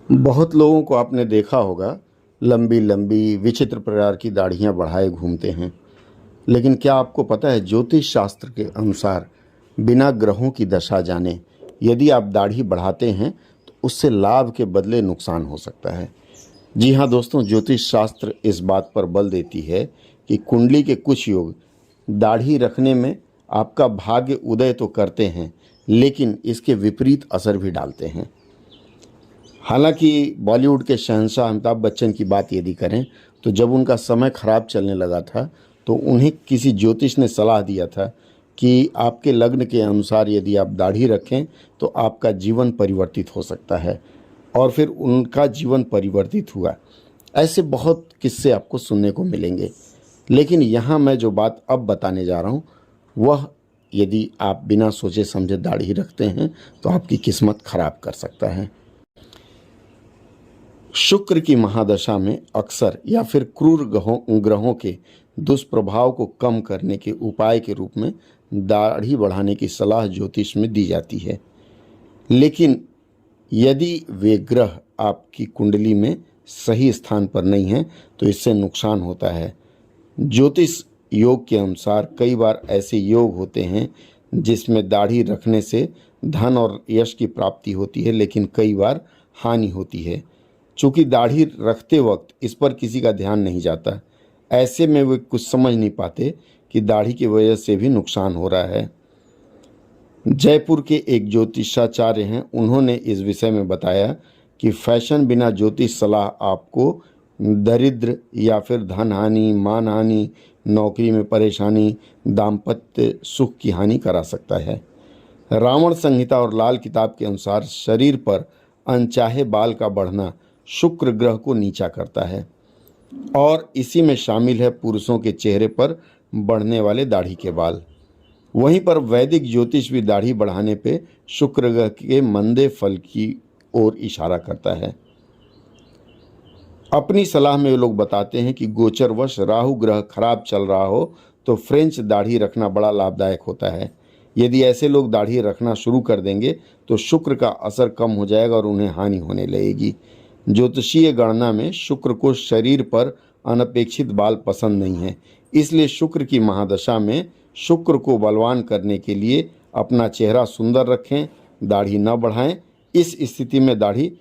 बहुत लोगों को आपने देखा होगा, लंबी लंबी विचित्र प्रकार की दाढ़ियाँ बढ़ाए घूमते हैं। लेकिन क्या आपको पता है, ज्योतिष शास्त्र के अनुसार बिना ग्रहों की दशा जाने यदि आप दाढ़ी बढ़ाते हैं तो उससे लाभ के बदले नुकसान हो सकता है। जी हाँ दोस्तों, ज्योतिष शास्त्र इस बात पर बल देती है कि कुंडली के कुछ योग दाढ़ी रखने में आपका भाग्य उदय तो करते हैं, लेकिन इसके विपरीत असर भी डालते हैं। हालांकि बॉलीवुड के शहंशाह अमिताभ बच्चन की बात यदि करें तो जब उनका समय खराब चलने लगा था तो उन्हें किसी ज्योतिष ने सलाह दिया था कि आपके लग्न के अनुसार यदि आप दाढ़ी रखें तो आपका जीवन परिवर्तित हो सकता है, और फिर उनका जीवन परिवर्तित हुआ। ऐसे बहुत किस्से आपको सुनने को मिलेंगे, लेकिन यहाँ मैं जो बात अब बताने जा रहा हूँ वह यदि आप बिना सोचे समझे दाढ़ी रखते हैं तो आपकी किस्मत खराब कर सकता है। शुक्र की महादशा में अक्सर या फिर क्रूर ग्रहों के दुष्प्रभाव को कम करने के उपाय के रूप में दाढ़ी बढ़ाने की सलाह ज्योतिष में दी जाती है। लेकिन यदि वे ग्रह आपकी कुंडली में सही स्थान पर नहीं हैं तो इससे नुकसान होता है। ज्योतिष योग के अनुसार कई बार ऐसे योग होते हैं जिसमें दाढ़ी रखने से धन और यश की प्राप्ति होती है, लेकिन कई बार हानि होती है। चूँकि दाढ़ी रखते वक्त इस पर किसी का ध्यान नहीं जाता, ऐसे में वे कुछ समझ नहीं पाते कि दाढ़ी की वजह से भी नुकसान हो रहा है। जयपुर के एक ज्योतिषाचार्य हैं, उन्होंने इस विषय में बताया कि फैशन बिना ज्योतिष सलाह आपको दरिद्र या फिर धन हानि, मान हानि, नौकरी में परेशानी, दाम्पत्य सुख की हानि करा सकता है। रावण संहिता और लाल किताब के अनुसार शरीर पर अनचाहे बाल का बढ़ना शुक्र ग्रह को नीचा करता है, और इसी में शामिल है पुरुषों के चेहरे पर बढ़ने वाले दाढ़ी के बाल। वहीं पर वैदिक ज्योतिष भी दाढ़ी बढ़ाने पे शुक्र ग्रह के मंदे फल की ओर इशारा करता है। अपनी सलाह में वे लोग बताते हैं कि गोचरवश राहु ग्रह खराब चल रहा हो तो फ्रेंच दाढ़ी रखना बड़ा लाभदायक होता है। यदि ऐसे लोग दाढ़ी रखना शुरू कर देंगे तो शुक्र का असर कम हो जाएगा और उन्हें हानि होने लगेगी। ज्योतिषीय गणना में शुक्र को शरीर पर अनपेक्षित बाल पसंद नहीं है, इसलिए शुक्र की महादशा में शुक्र को बलवान करने के लिए अपना चेहरा सुंदर रखें, दाढ़ी न बढ़ाएं। इस स्थिति में दाढ़ी